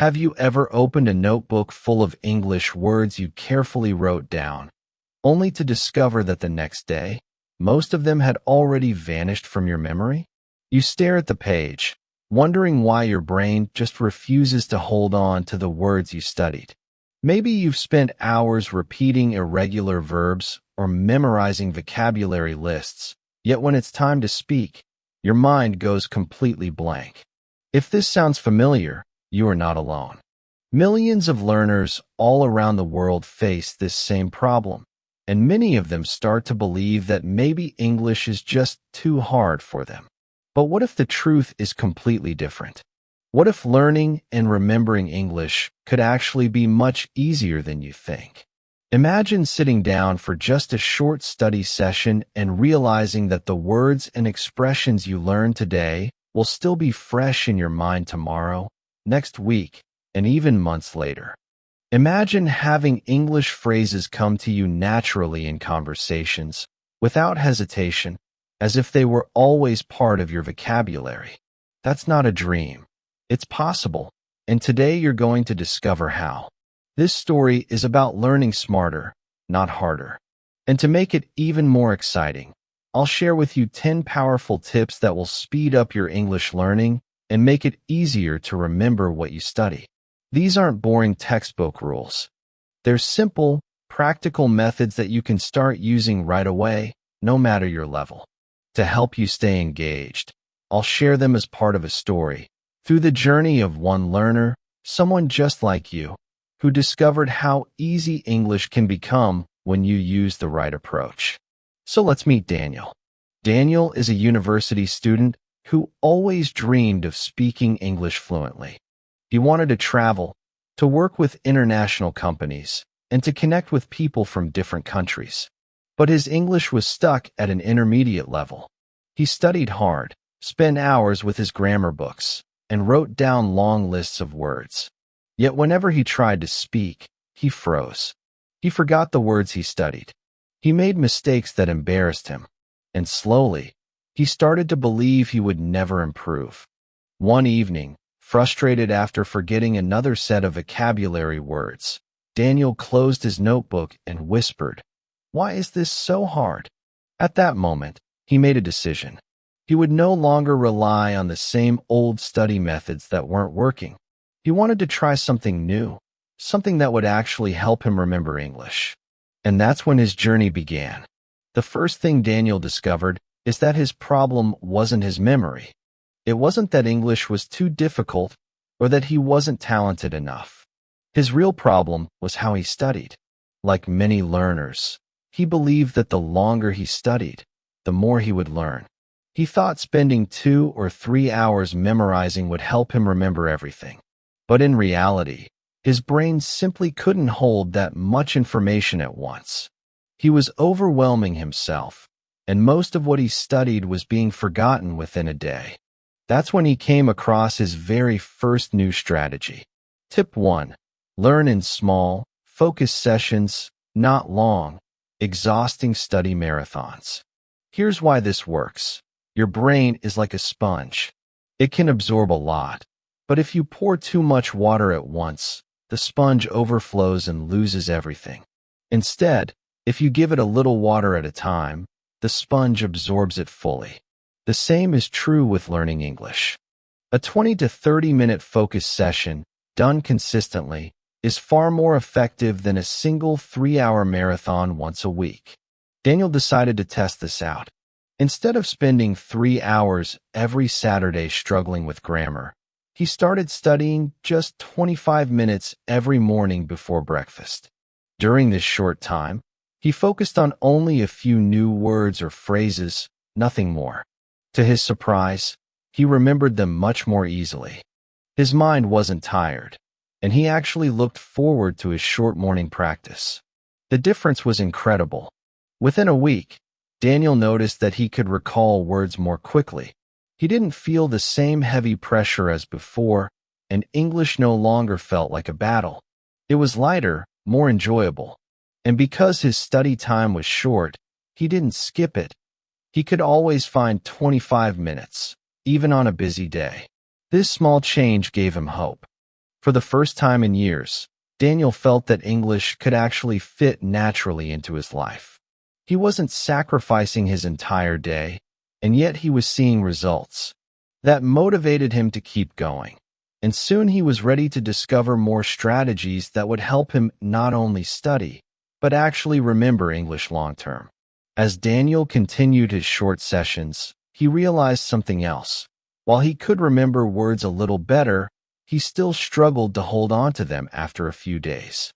Have you ever opened a notebook full of English words you carefully wrote down, only to discover that the next day, most of them had already vanished from your memory? You stare at the page, wondering why your brain just refuses to hold on to the words you studied. Maybe you've spent hours repeating irregular verbs or memorizing vocabulary lists, yet when it's time to speak, your mind goes completely blank. If this sounds familiar, you are not alone. Millions of learners all around the world face this same problem, and many of them start to believe that maybe English is just too hard for them. But what if the truth is completely different? What if learning and remembering English could actually be much easier than you think? Imagine sitting down for just a short study session and realizing that the words and expressions you learned today will still be fresh in your mind tomorrow, next week, and even months later. Imagine having English phrases come to you naturally in conversations, without hesitation, as if they were always part of your vocabulary. That's not a dream. It's possible, and today you're going to discover how. This story is about learning smarter, not harder. And to make it even more exciting, I'll share with you 10 powerful tips that will speed up your English learning and make it easier to remember what you study. These aren't boring textbook rules. They're simple, practical methods that you can start using right away, no matter your level. To help you stay engaged, I'll share them as part of a story, through the journey of one learner, someone just like you, who discovered how easy English can become when you use the right approach. So let's meet Daniel. Daniel is a university student who always dreamed of speaking English fluently. He wanted to travel, to work with international companies, and to connect with people from different countries. But his English was stuck at an intermediate level. He studied hard, spent hours with his grammar books, and wrote down long lists of words. Yet whenever he tried to speak, he froze. He forgot the words he studied. He made mistakes that embarrassed him, and slowly, he started to believe he would never improve. One evening, frustrated after forgetting another set of vocabulary words, Daniel closed his notebook and whispered, "Why is this so hard?" At that moment, he made a decision. He would no longer rely on the same old study methods that weren't working. He wanted to try something new, something that would actually help him remember English. And that's when his journey began. The first thing Daniel discovered is that his problem wasn't his memory. It wasn't that English was too difficult or that he wasn't talented enough. His real problem was how he studied. Like many learners, he believed that the longer he studied, the more he would learn. He thought spending 2 or 3 hours memorizing would help him remember everything. But in reality, his brain simply couldn't hold that much information at once. He was overwhelming himself, and most of what he studied was being forgotten within a day. That's when he came across his very first new strategy. Tip 1. Learn in small, focused sessions, not long, exhausting study marathons. Here's why this works. Your brain is like a sponge. It can absorb a lot, but if you pour too much water at once, the sponge overflows and loses everything. Instead, if you give it a little water at a time, the sponge absorbs it fully. The same is true with learning English. A 20 to 30-minute focus session, done consistently, is far more effective than a single 3-hour marathon once a week. Daniel decided to test this out. Instead of spending 3 hours every Saturday struggling with grammar, he started studying just 25 minutes every morning before breakfast. During this short time, he focused on only a few new words or phrases, nothing more. To his surprise, he remembered them much more easily. His mind wasn't tired, and he actually looked forward to his short morning practice. The difference was incredible. Within a week, Daniel noticed that he could recall words more quickly. He didn't feel the same heavy pressure as before, and English no longer felt like a battle. It was lighter, more enjoyable. And because his study time was short, he didn't skip it. He could always find 25 minutes, even on a busy day. This small change gave him hope. For the first time in years, Daniel felt that English could actually fit naturally into his life. He wasn't sacrificing his entire day, and yet he was seeing results. That motivated him to keep going, and soon he was ready to discover more strategies that would help him not only study, but actually remember English long-term. As Daniel continued his short sessions, he realized something else. While he could remember words a little better, he still struggled to hold on to them after a few days.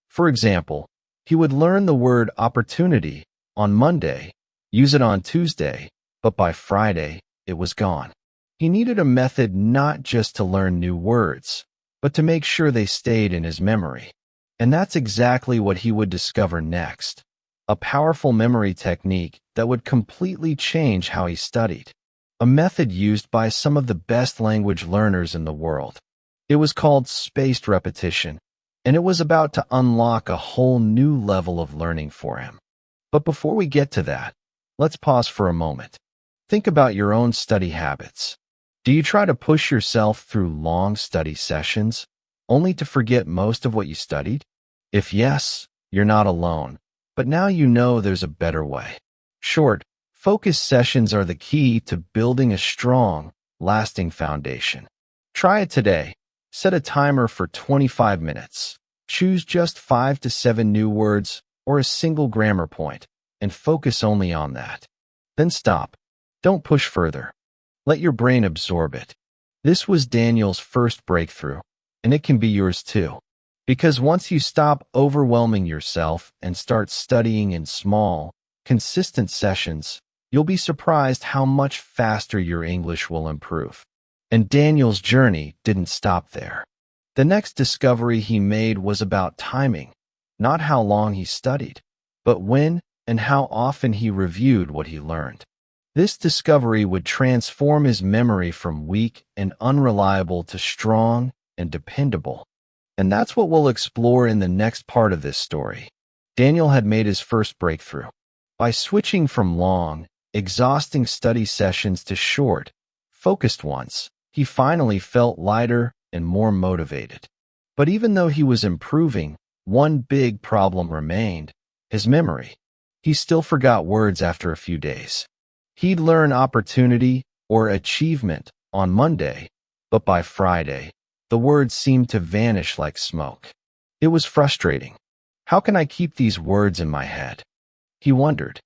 For example, he would learn the word opportunity on Monday, use it on Tuesday, but by Friday, it was gone. He needed a method not just to learn new words, but to make sure they stayed in his memory. And that's exactly what he would discover next. A powerful memory technique that would completely change how he studied. A method used by some of the best language learners in the world. It was called spaced repetition, and it was about to unlock a whole new level of learning for him. But before we get to that, let's pause for a moment. Think about your own study habits. Do you try to push yourself through long study sessions, only to forget most of what you studied? If yes, you're not alone, but now you know there's a better way. Short, focused sessions are the key to building a strong, lasting foundation. Try it today. Set a timer for 25 minutes. Choose just 5 to 7 new words or a single grammar point, and focus only on that. Then stop. Don't push further. Let your brain absorb it. This was Daniel's first breakthrough, and it can be yours too. Because once you stop overwhelming yourself and start studying in small, consistent sessions, you'll be surprised how much faster your English will improve. And Daniel's journey didn't stop there. The next discovery he made was about timing, not how long he studied, but when and how often he reviewed what he learned. This discovery would transform his memory from weak and unreliable to strong and dependable. And that's what we'll explore in the next part of this story. Daniel had made his first breakthrough. By switching from long, exhausting study sessions to short, focused ones, he finally felt lighter and more motivated. But even though he was improving, one big problem remained: his memory. He still forgot words after a few days. He'd learn opportunity or achievement on Monday, but by Friday, the words seemed to vanish like smoke. It was frustrating. How can I keep these words in my head? He wondered.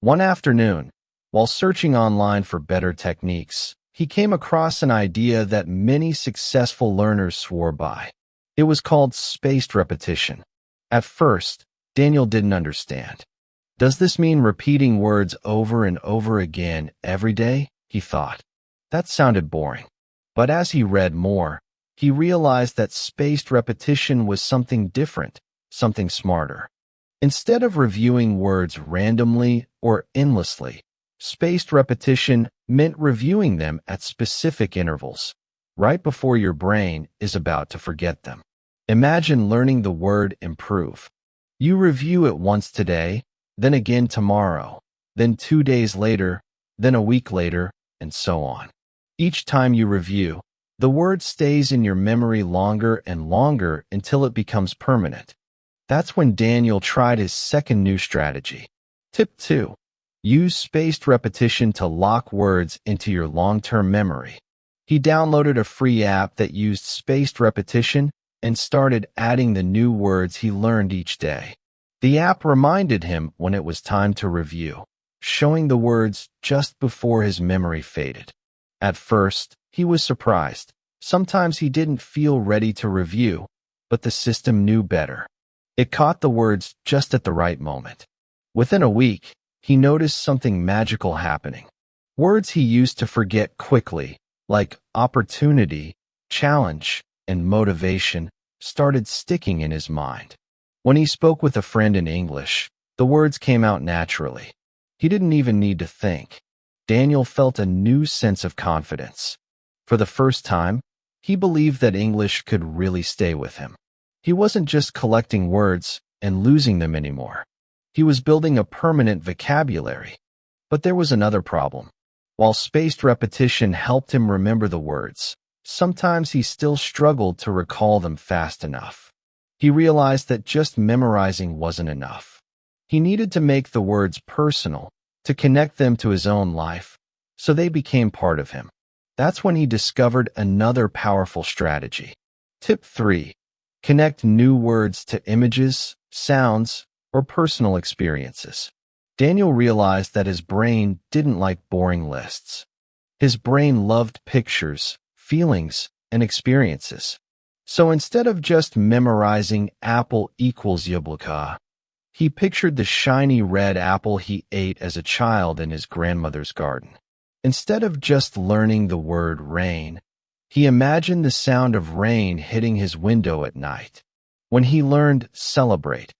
One afternoon, while searching online for better techniques, he came across an idea that many successful learners swore by. It was called spaced repetition. At first, Daniel didn't understand. Does this mean repeating words over and over again every day? He thought. That sounded boring. But as he read more, he realized that spaced repetition was something different, something smarter. Instead of reviewing words randomly or endlessly, spaced repetition meant reviewing them at specific intervals, right before your brain is about to forget them. Imagine learning the word improve. You review it once today, then again tomorrow, then 2 days later, then a week later, and so on. Each time you review, the word stays in your memory longer and longer until it becomes permanent. That's when Daniel tried his second new strategy. Tip 2. Use spaced repetition to lock words into your long-term memory. He downloaded a free app that used spaced repetition and started adding the new words he learned each day. The app reminded him when it was time to review, showing the words just before his memory faded. At first, he was surprised. Sometimes he didn't feel ready to review, but the system knew better. It caught the words just at the right moment. Within a week, he noticed something magical happening. Words he used to forget quickly, like opportunity, challenge, and motivation, started sticking in his mind. When he spoke with a friend in English, the words came out naturally. He didn't even need to think. Daniel felt a new sense of confidence. For the first time, he believed that English could really stay with him. He wasn't just collecting words and losing them anymore. He was building a permanent vocabulary. But there was another problem. While spaced repetition helped him remember the words, sometimes he still struggled to recall them fast enough. He realized that just memorizing wasn't enough. He needed to make the words personal, to connect them to his own life, so they became part of him. That's when he discovered another powerful strategy. Tip 3. Connect new words to images, sounds, or personal experiences. Daniel realized that his brain didn't like boring lists. His brain loved pictures, feelings, and experiences. So instead of just memorizing apple equals yablka, he pictured the shiny red apple he ate as a child in his grandmother's garden. Instead of just learning the word rain, he imagined the sound of rain hitting his window at night. When he learned celebrate,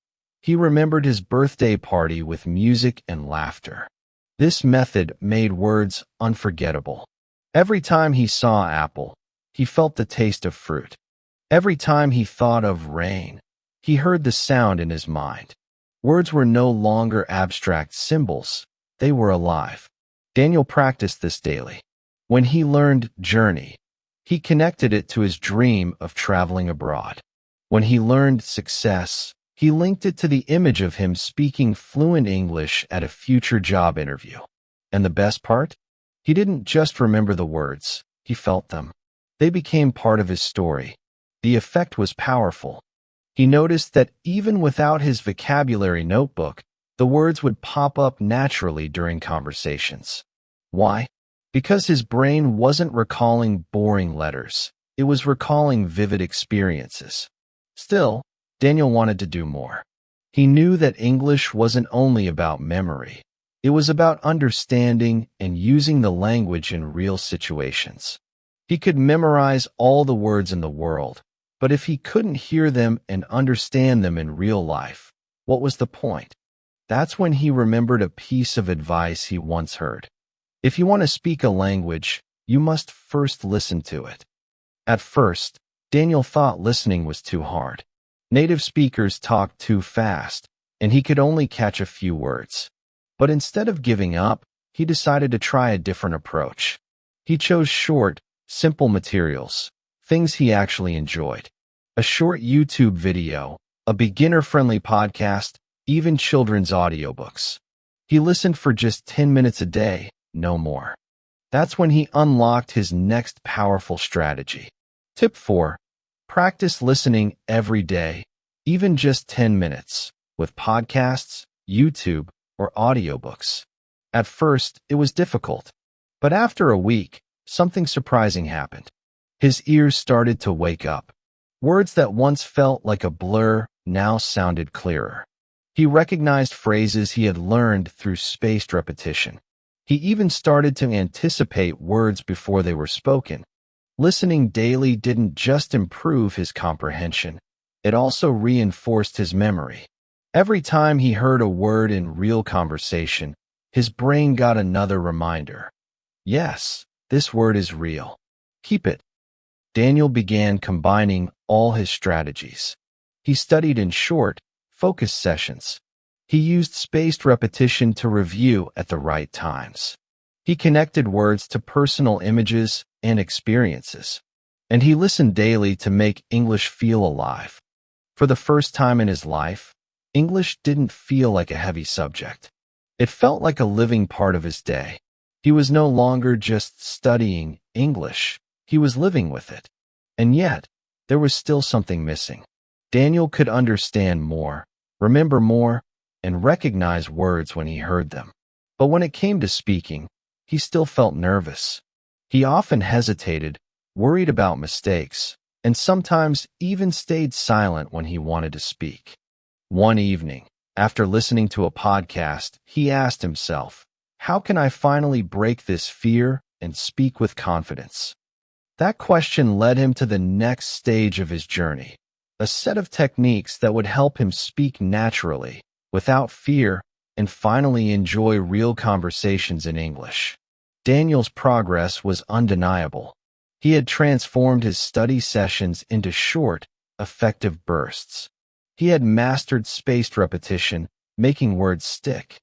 he remembered his birthday party with music and laughter. This method made words unforgettable. Every time he saw apple, he felt the taste of fruit. Every time he thought of rain, he heard the sound in his mind. Words were no longer abstract symbols, they were alive. Daniel practiced this daily. When he learned journey, he connected it to his dream of traveling abroad. When he learned success, he linked it to the image of him speaking fluent English at a future job interview. And the best part? He didn't just remember the words, he felt them. They became part of his story. The effect was powerful. He noticed that even without his vocabulary notebook, the words would pop up naturally during conversations. Why? Because his brain wasn't recalling boring letters. It was recalling vivid experiences. Still, Daniel wanted to do more. He knew that English wasn't only about memory. It was about understanding and using the language in real situations. He could memorize all the words in the world, but if he couldn't hear them and understand them in real life, what was the point? That's when he remembered a piece of advice he once heard. If you want to speak a language, you must first listen to it. At first, Daniel thought listening was too hard. Native speakers talked too fast, and he could only catch a few words. But instead of giving up, he decided to try a different approach. He chose short, simple materials, things he actually enjoyed. A short YouTube video, a beginner-friendly podcast, even children's audiobooks. He listened for just 10 minutes a day, no more. That's when he unlocked his next powerful strategy. Tip 4. Practice listening every day, even just 10 minutes, with podcasts, YouTube, or audiobooks. At first, it was difficult, but after a week, something surprising happened. His ears started to wake up. Words that once felt like a blur now sounded clearer. He recognized phrases he had learned through spaced repetition. He even started to anticipate words before they were spoken. Listening daily didn't just improve his comprehension, it also reinforced his memory. Every time he heard a word in real conversation, his brain got another reminder. Yes, this word is real. Keep it. Daniel began combining all his strategies. He studied in short, focused sessions. He used spaced repetition to review at the right times. He connected words to personal images and experiences. And he listened daily to make English feel alive. For the first time in his life, English didn't feel like a heavy subject. It felt like a living part of his day. He was no longer just studying English. He was living with it. And yet, there was still something missing. Daniel could understand more, remember more, and recognize words when he heard them. But when it came to speaking, he still felt nervous. He often hesitated, worried about mistakes, and sometimes even stayed silent when he wanted to speak. One evening, after listening to a podcast, he asked himself, "How can I finally break this fear and speak with confidence?" That question led him to the next stage of his journey, a set of techniques that would help him speak naturally, without fear, and finally enjoy real conversations in English. Daniel's progress was undeniable. He had transformed his study sessions into short, effective bursts. He had mastered spaced repetition, making words stick.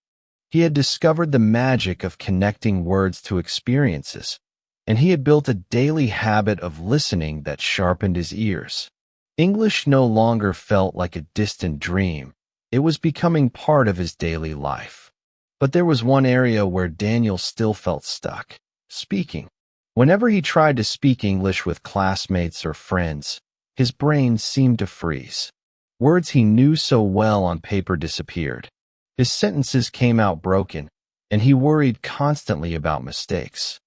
He had discovered the magic of connecting words to experiences, and he had built a daily habit of listening that sharpened his ears. English no longer felt like a distant dream. It was becoming part of his daily life. But there was one area where Daniel still felt stuck: speaking. Whenever he tried to speak English with classmates or friends, his brain seemed to freeze. Words he knew so well on paper disappeared. His sentences came out broken, and he worried constantly about mistakes.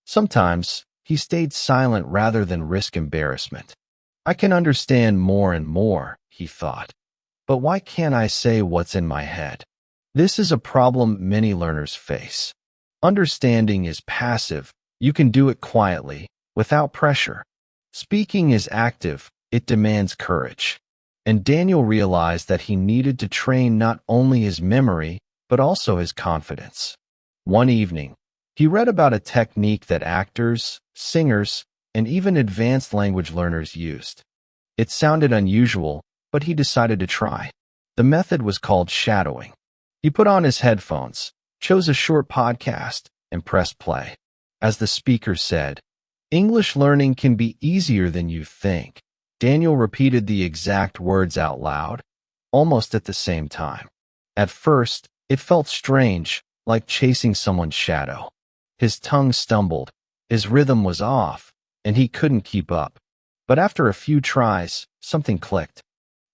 Sometimes, he stayed silent rather than risk embarrassment. I can understand more and more, he thought. But why can't I say what's in my head? This is a problem many learners face. Understanding is passive. You can do it quietly, without pressure. Speaking is active. It demands courage. And Daniel realized that he needed to train not only his memory, but also his confidence. One evening, he read about a technique that actors, singers, and even advanced language learners used. It sounded unusual, but he decided to try. The method was called shadowing. He put on his headphones, chose a short podcast, and pressed play. As the speaker said, "English learning can be easier than you think." Daniel repeated the exact words out loud, almost at the same time. At first, it felt strange, like chasing someone's shadow. His tongue stumbled, his rhythm was off, and he couldn't keep up. But after a few tries, something clicked.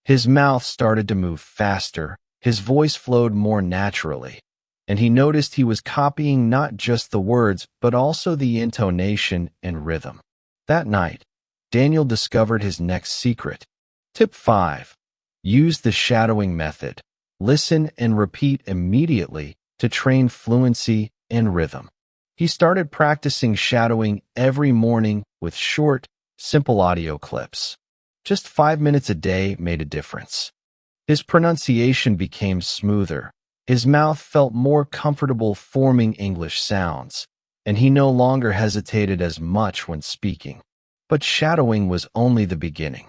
His mouth started to move faster, his voice flowed more naturally, and he noticed he was copying not just the words, but also the intonation and rhythm. That night, Daniel discovered his next secret. Tip 5. Use the shadowing method. Listen and repeat immediately to train fluency and rhythm. He started practicing shadowing every morning with short, simple audio clips. Just 5 minutes a day made a difference. His pronunciation became smoother. His mouth felt more comfortable forming English sounds, and he no longer hesitated as much when speaking. But shadowing was only the beginning.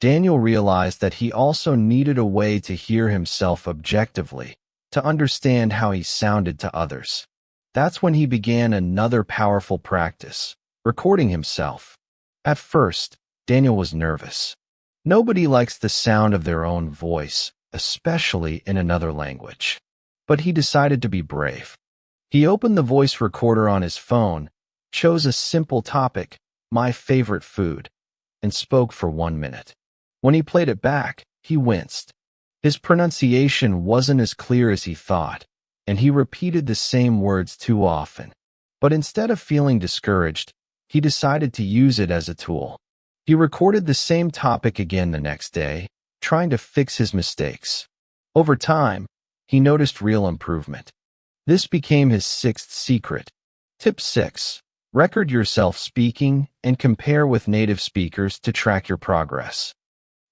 Daniel realized that he also needed a way to hear himself objectively, to understand how he sounded to others. That's when he began another powerful practice: recording himself. At first, Daniel was nervous. Nobody likes the sound of their own voice, especially in another language. But he decided to be brave. He opened the voice recorder on his phone, chose a simple topic, my favorite food, and spoke for 1 minute. When he played it back, he winced. His pronunciation wasn't as clear as he thought, and he repeated the same words too often. But instead of feeling discouraged, he decided to use it as a tool. He recorded the same topic again the next day, trying to fix his mistakes. Over time, he noticed real improvement. This became his sixth secret. Tip 6. Record yourself speaking and compare with native speakers to track your progress.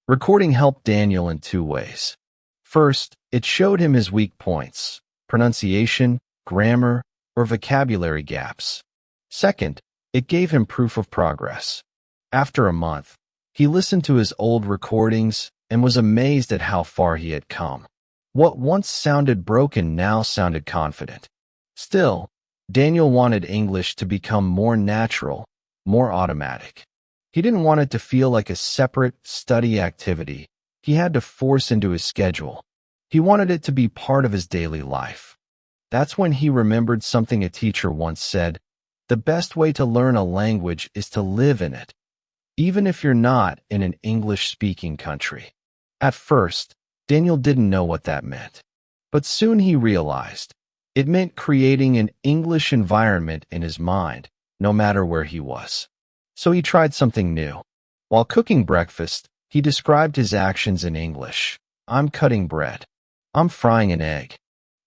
Recording helped Daniel in 2 ways. First, it showed him his weak points: pronunciation, grammar, or vocabulary gaps. Second, it gave him proof of progress. After a month, he listened to his old recordings and was amazed at how far he had come. What once sounded broken now sounded confident. Still, Daniel wanted English to become more natural, more automatic. He didn't want it to feel like a separate study activity he had to force into his schedule. He wanted it to be part of his daily life. That's when he remembered something a teacher once said: the best way to learn a language is to live in it, even if you're not in an English-speaking country. At first, Daniel didn't know what that meant. But soon he realized it meant creating an English environment in his mind, no matter where he was. So he tried something new. While cooking breakfast, he described his actions in English. I'm cutting bread. I'm frying an egg.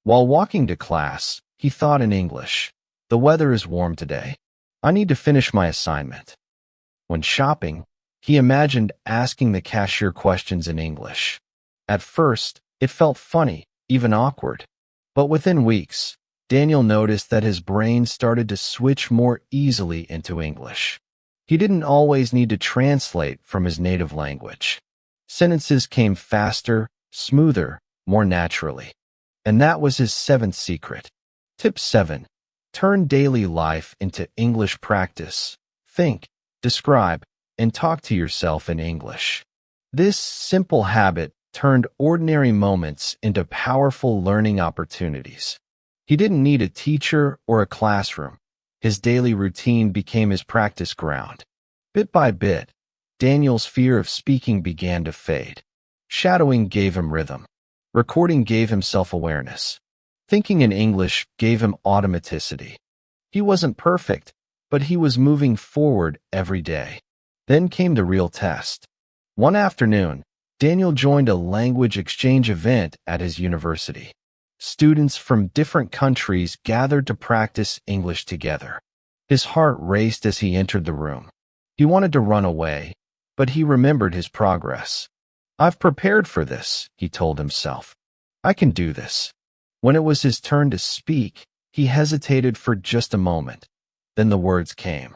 While walking to class, he thought in English. The weather is warm today. I need to finish my assignment. When shopping, he imagined asking the cashier questions in English. At first, it felt funny, even awkward. But within weeks, Daniel noticed that his brain started to switch more easily into English. He didn't always need to translate from his native language. Sentences came faster, smoother, more naturally. And that was his 7th secret. Tip 7. Turn daily life into English practice. Think, describe, and talk to yourself in English. This simple habit turned ordinary moments into powerful learning opportunities. He didn't need a teacher or a classroom. His daily routine became his practice ground. Bit by bit, Daniel's fear of speaking began to fade. Shadowing gave him rhythm. Recording gave him self-awareness. Thinking in English gave him automaticity. He wasn't perfect, but he was moving forward every day. Then came the real test. One afternoon, Daniel joined a language exchange event at his university. Students from different countries gathered to practice English together. His heart raced as he entered the room. He wanted to run away, but he remembered his progress. "I've prepared for this," he told himself. "I can do this." When it was his turn to speak, he hesitated for just a moment. Then the words came.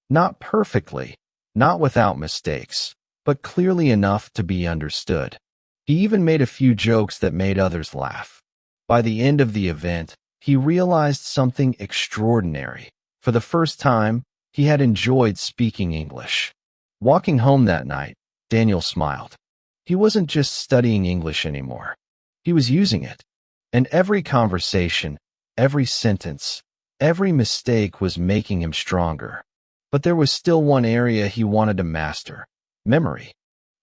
Not perfectly, not without mistakes, but clearly enough to be understood. He even made a few jokes that made others laugh. By the end of the event, he realized something extraordinary. For the first time, he had enjoyed speaking English. Walking home that night, Daniel smiled. He wasn't just studying English anymore. He was using it. And every conversation, every sentence, every mistake was making him stronger. But there was still one area he wanted to master: memory.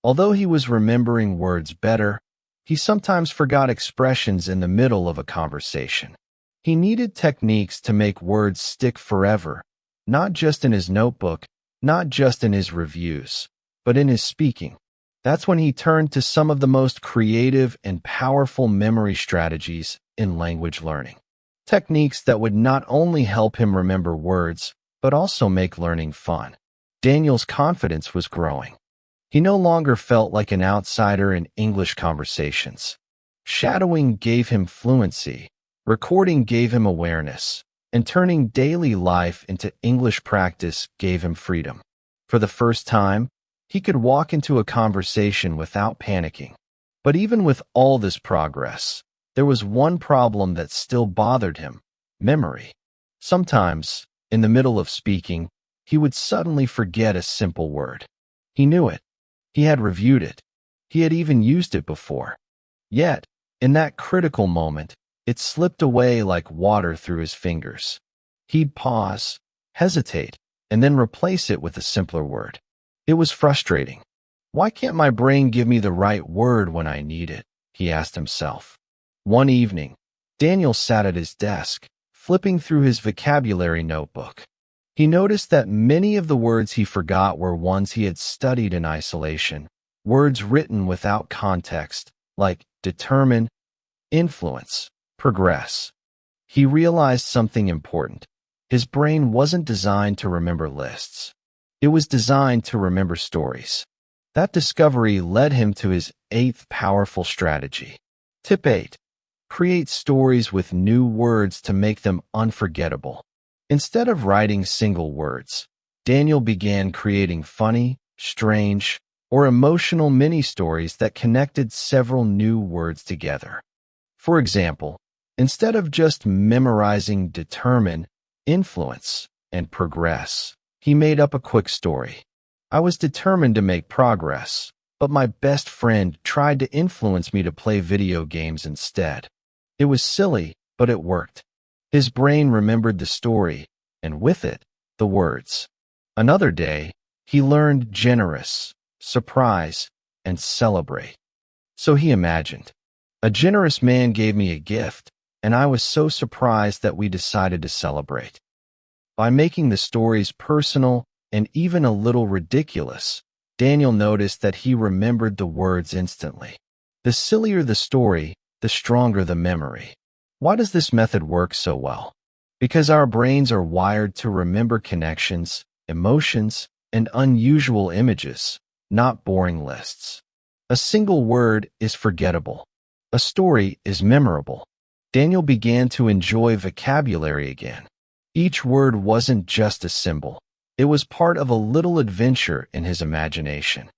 Although he was remembering words better, he sometimes forgot expressions in the middle of a conversation. He needed techniques to make words stick forever, not just in his notebook, not just in his reviews, but in his speaking. That's when he turned to some of the most creative and powerful memory strategies in language learning. Techniques that would not only help him remember words, but also make learning fun. Daniel's confidence was growing. He no longer felt like an outsider in English conversations. Shadowing gave him fluency, recording gave him awareness, and turning daily life into English practice gave him freedom. For the first time, he could walk into a conversation without panicking. But even with all this progress, there was one problem that still bothered him: memory. Sometimes, in the middle of speaking, he would suddenly forget a simple word. He knew it. He had reviewed it. He had even used it before. Yet, in that critical moment, it slipped away like water through his fingers. He'd pause, hesitate, and then replace it with a simpler word. It was frustrating. Why can't my brain give me the right word when I need it? He asked himself. One evening, Daniel sat at his desk, flipping through his vocabulary notebook. He noticed that many of the words he forgot were ones he had studied in isolation, words written without context, like determine, influence, progress. He realized something important. His brain wasn't designed to remember lists. It was designed to remember stories. That discovery led him to his 8th powerful strategy. Tip 8. Create stories with new words to make them unforgettable. Instead of writing single words, Daniel began creating funny, strange, or emotional mini-stories that connected several new words together. For example, instead of just memorizing determine, influence, and progress, he made up a quick story. I was determined to make progress, but my best friend tried to influence me to play video games instead. It was silly, but it worked. His brain remembered the story, and with it, the words. Another day, he learned generous, surprise, and celebrate. So he imagined. A generous man gave me a gift, and I was so surprised that we decided to celebrate. By making the stories personal and even a little ridiculous, Daniel noticed that he remembered the words instantly. The sillier the story, the stronger the memory. Why does this method work so well? Because our brains are wired to remember connections, emotions, and unusual images, not boring lists. A single word is forgettable. A story is memorable. Daniel began to enjoy vocabulary again. Each word wasn't just a symbol. It was part of a little adventure in his imagination.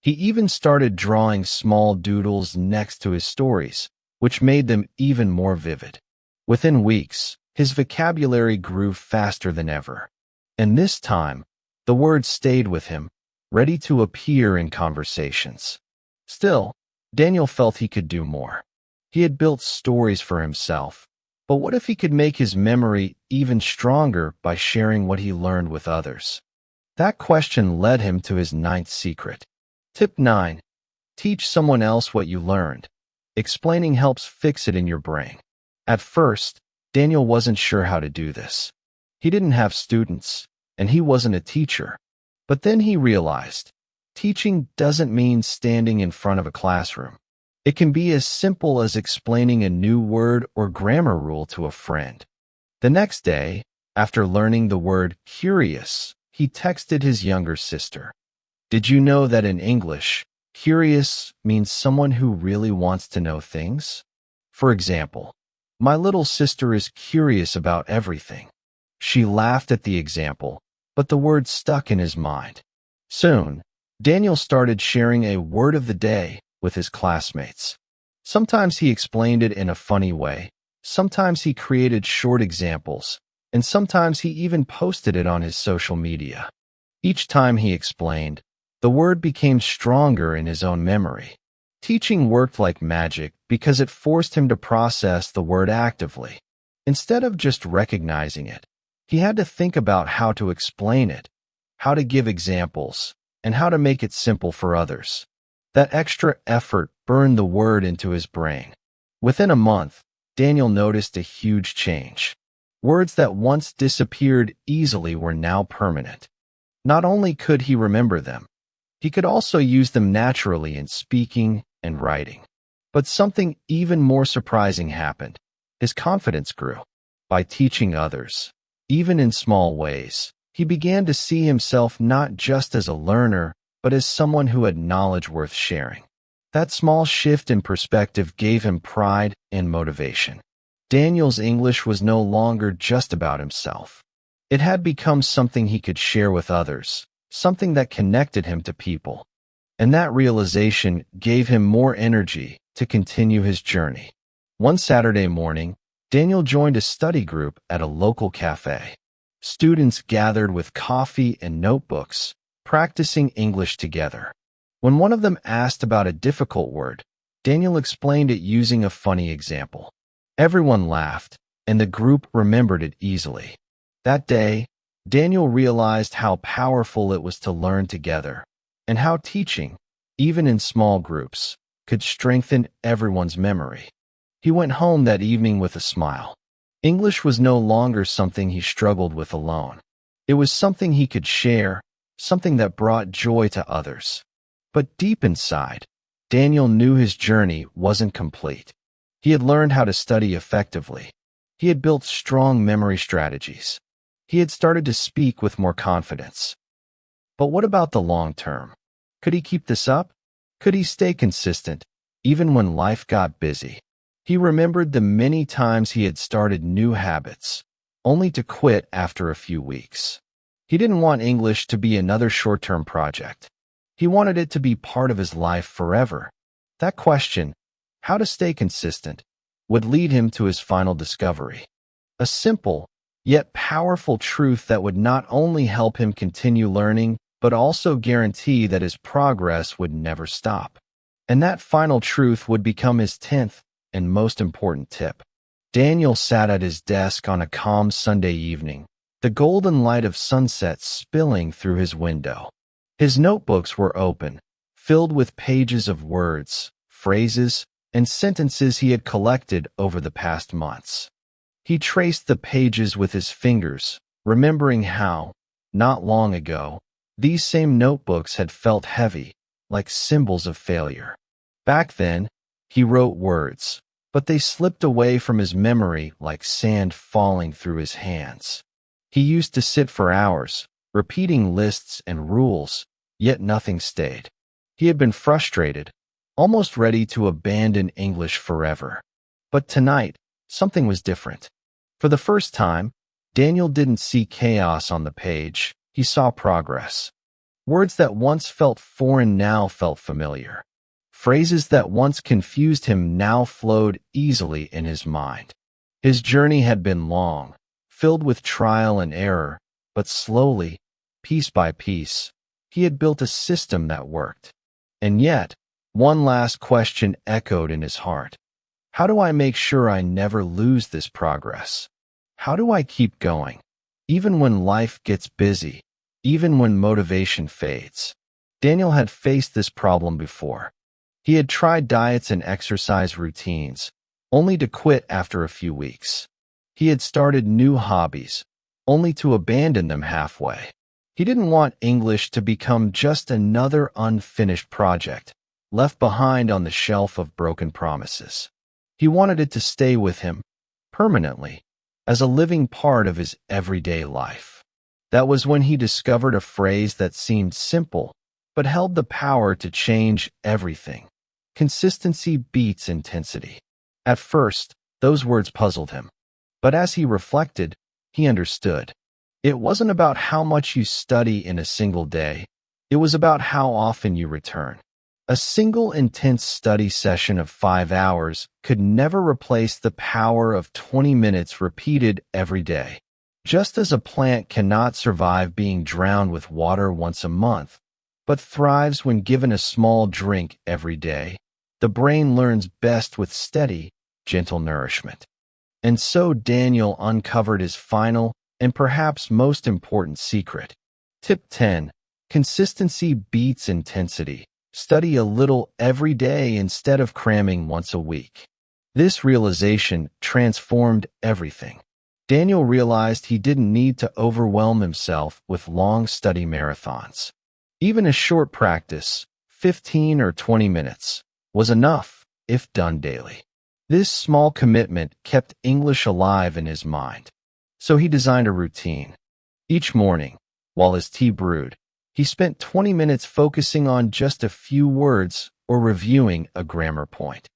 He even started drawing small doodles next to his stories, which made them even more vivid. Within weeks, His vocabulary grew faster than ever. And this time, the words stayed with him, ready to appear in conversations. Still, Daniel felt he could do more. He had built stories for himself, but what if he could make his memory even stronger by sharing what he learned with others? That question led him to his ninth secret. Tip 9. Teach someone else what you learned. Explaining helps fix it in your brain. At first, Daniel wasn't sure how to do this. He didn't have students, and he wasn't a teacher. But then he realized, teaching doesn't mean standing in front of a classroom. It can be as simple as explaining a new word or grammar rule to a friend. The next day, after learning the word curious, he texted his younger sister. Did you know that in English, curious means someone who really wants to know things? For example, my little sister is curious about everything. She laughed at the example, but the word stuck in his mind. Soon, Daniel started sharing a word of the day with his classmates. Sometimes he explained it in a funny way, sometimes he created short examples, and sometimes he even posted it on his social media. Each time he explained, the word became stronger in his own memory. Teaching worked like magic because it forced him to process the word actively. Instead of just recognizing it, he had to think about how to explain it, how to give examples, and how to make it simple for others. That extra effort burned the word into his brain. Within a month, Daniel noticed a huge change. Words that once disappeared easily were now permanent. Not only could he remember them, he could also use them naturally in speaking and writing. But something even more surprising happened. His confidence grew. By teaching others, even in small ways, he began to see himself not just as a learner, but as someone who had knowledge worth sharing. That small shift in perspective gave him pride and motivation. Daniel's English was no longer just about himself. It had become something he could share with others, something that connected him to people. And that realization gave him more energy to continue his journey. One Saturday morning, Daniel joined a study group at a local cafe. Students gathered with coffee and notebooks, practicing English together. When one of them asked about a difficult word, Daniel explained it using a funny example. Everyone laughed, and the group remembered it easily. That day, Daniel realized how powerful it was to learn together, and how teaching, even in small groups, could strengthen everyone's memory. He went home that evening with a smile. English was no longer something he struggled with alone. It was something he could share, something that brought joy to others. But deep inside, Daniel knew his journey wasn't complete. He had learned how to study effectively. He had built strong memory strategies. He had started to speak with more confidence. But what about the long term? Could he keep this up? Could he stay consistent, even when life got busy? He remembered the many times he had started new habits, only to quit after a few weeks. He didn't want English to be another short-term project. He wanted it to be part of his life forever. That question, how to stay consistent, would lead him to his final discovery. A simple, yet powerful truth that would not only help him continue learning, but also guarantee that his progress would never stop. And that final truth would become his 10th and most important tip. Daniel sat at his desk on a calm Sunday evening, the golden light of sunset spilling through his window. His notebooks were open, filled with pages of words, phrases, and sentences he had collected over the past months. He traced the pages with his fingers, remembering how, not long ago, these same notebooks had felt heavy, like symbols of failure. Back then, he wrote words, but they slipped away from his memory like sand falling through his hands. He used to sit for hours, repeating lists and rules, yet nothing stayed. He had been frustrated, almost ready to abandon English forever. But tonight, something was different. For the first time, Daniel didn't see chaos on the page, he saw progress. Words that once felt foreign now felt familiar. Phrases that once confused him now flowed easily in his mind. His journey had been long, filled with trial and error, but slowly, piece by piece, he had built a system that worked. And yet, one last question echoed in his heart. How do I make sure I never lose this progress? How do I keep going? Even when life gets busy, even when motivation fades. Daniel had faced this problem before. He had tried diets and exercise routines, only to quit after a few weeks. He had started new hobbies, only to abandon them halfway. He didn't want English to become just another unfinished project, left behind on the shelf of broken promises. He wanted it to stay with him, permanently, as a living part of his everyday life. That was when he discovered a phrase that seemed simple, but held the power to change everything. Consistency beats intensity. At first, those words puzzled him. But as he reflected, he understood. It wasn't about how much you study in a single day. It was about how often you return. A single intense study session of 5 hours could never replace the power of 20 minutes repeated every day. Just as a plant cannot survive being drowned with water once a month, but thrives when given a small drink every day, the brain learns best with steady, gentle nourishment. And so Daniel uncovered his final and perhaps most important secret. Tip 10. Consistency beats intensity. Study a little every day instead of cramming once a week. This realization transformed everything. Daniel realized he didn't need to overwhelm himself with long study marathons. Even a short practice, 15 or 20 minutes, was enough if done daily. This small commitment kept English alive in his mind. So he designed a routine. Each morning, while his tea brewed, he spent 20 minutes focusing on just a few words or reviewing a grammar point.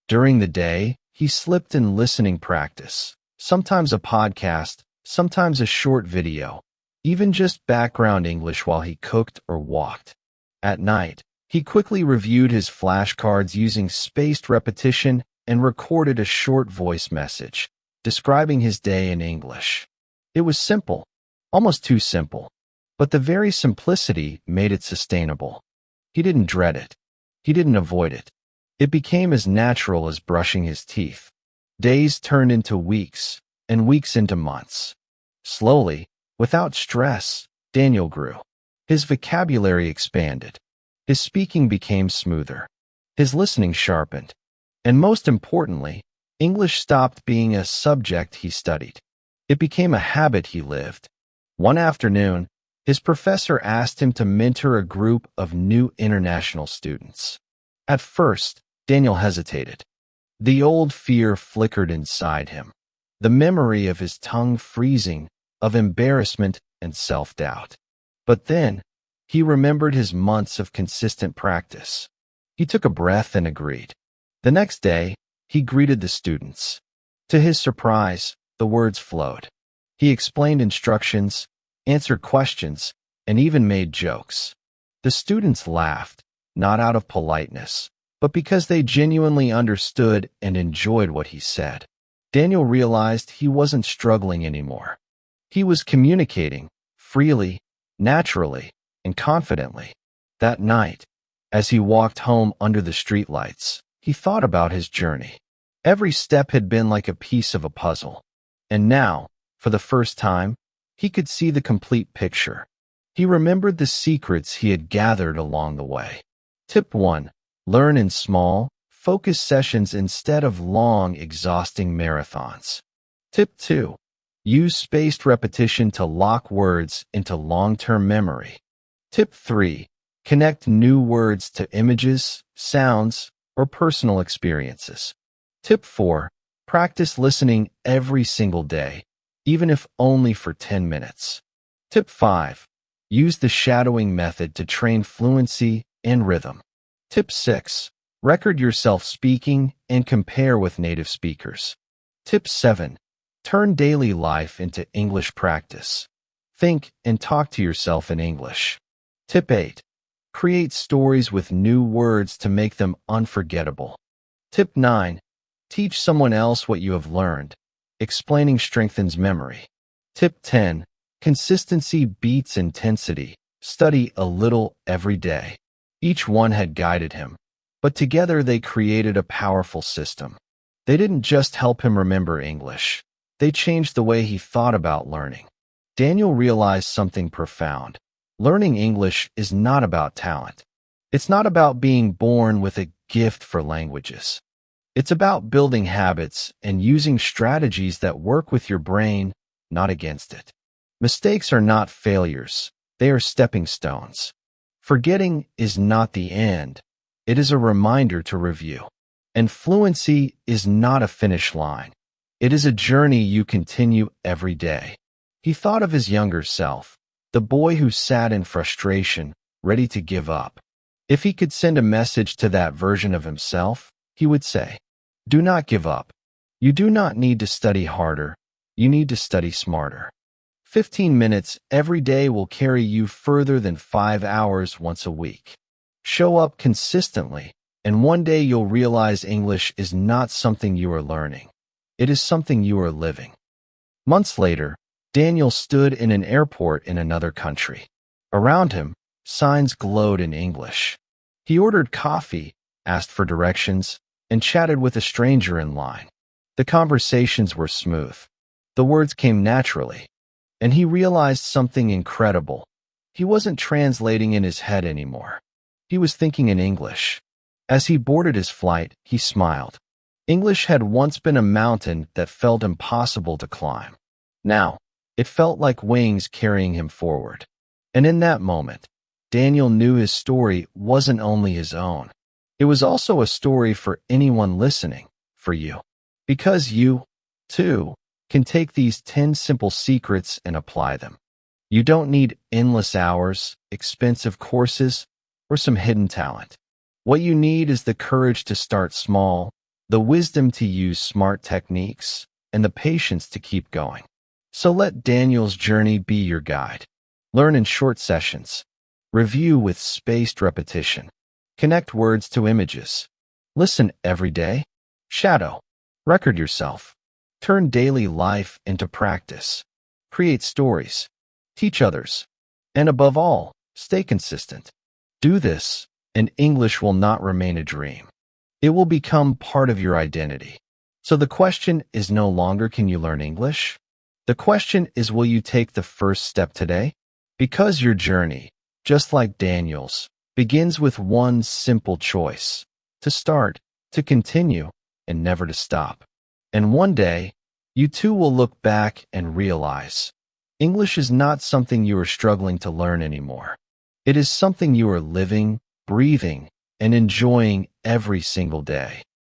During the day, he slipped in listening practice, sometimes a podcast, sometimes a short video, even just background English while he cooked or walked. At night, he quickly reviewed his flashcards using spaced repetition and recorded a short voice message, describing his day in English. It was simple, almost too simple, but the very simplicity made it sustainable. He didn't dread it. He didn't avoid it. It became as natural as brushing his teeth. Days turned into weeks, and weeks into months. Slowly, without stress, Daniel grew. His vocabulary expanded. His speaking became smoother. His listening sharpened. And most importantly, English stopped being a subject he studied. It became a habit he lived. One afternoon, his professor asked him to mentor a group of new international students. At first, Daniel hesitated. The old fear flickered inside him. The memory of his tongue freezing, of embarrassment and self-doubt. But then, he remembered his months of consistent practice. He took a breath and agreed. The next day, he greeted the students. To his surprise, the words flowed. He explained instructions, answered questions, and even made jokes. The students laughed, not out of politeness, but because they genuinely understood and enjoyed what he said. Daniel realized he wasn't struggling anymore. He was communicating, freely, naturally, and confidently. That night, as he walked home under the streetlights, he thought about his journey. Every step had been like a piece of a puzzle. And now, for the first time, he could see the complete picture. He remembered the secrets he had gathered along the way. Tip 1. Learn in small, focused sessions instead of long, exhausting marathons. Tip 2. Use spaced repetition to lock words into long-term memory. Tip 3. Connect new words to images, sounds, or personal experiences. Tip 4. Practice listening every single day, even if only for 10 minutes. Tip 5. Use the shadowing method to train fluency and rhythm. Tip 6. Record yourself speaking and compare with native speakers. Tip 7. Turn daily life into English practice. Think and talk to yourself in English. Tip 8. Create stories with new words to make them unforgettable. Tip 9. Teach someone else what you have learned. explaining strengthens memory. Tip 10. Consistency beats intensity. Study a little every day. Each one had guided him, but together they created a powerful system. They didn't just help him remember English. They changed the way he thought about learning. Daniel realized something profound. Learning English is not about talent. It's not about being born with a gift for languages. It's about building habits and using strategies that work with your brain, not against it. Mistakes are not failures. They are stepping stones. Forgetting is not the end. It is a reminder to review. And fluency is not a finish line. It is a journey you continue every day. He thought of his younger self, the boy who sat in frustration, ready to give up. If he could send a message to that version of himself, he would say, "Do not give up. You do not need to study harder. You need to study smarter." 15 minutes every day will carry you further than 5 hours once a week. Show up consistently, and one day you'll realize English is not something you are learning. It is something you are living. Months later, Daniel stood in an airport in another country. Around him, signs glowed in English. He ordered coffee, asked for directions, and chatted with a stranger in line. The conversations were smooth. The words came naturally. And he realized something incredible. He wasn't translating in his head anymore. He was thinking in English. As he boarded his flight, he smiled. English had once been a mountain that felt impossible to climb. Now, it felt like wings carrying him forward. And in that moment, Daniel knew his story wasn't only his own. It was also a story for anyone listening, for you. Because you, too, can take these 10 simple secrets and apply them. You don't need endless hours, expensive courses, or some hidden talent. What you need is the courage to start small, the wisdom to use smart techniques, and the patience to keep going. So let Daniel's journey be your guide. Learn in short sessions. Review with spaced repetition. Connect words to images. Listen every day. Shadow. Record yourself. Turn daily life into practice. Create stories. Teach others. And above all, stay consistent. Do this, and English will not remain a dream. It will become part of your identity. So the question is no longer, can you learn English? The question is, will you take the first step today? Because your journey, just like Daniel's, begins with one simple choice: to start, to continue, and never to stop. And one day, you too will look back and realize English is not something you are struggling to learn anymore. It is something you are living, breathing, and enjoying every single day.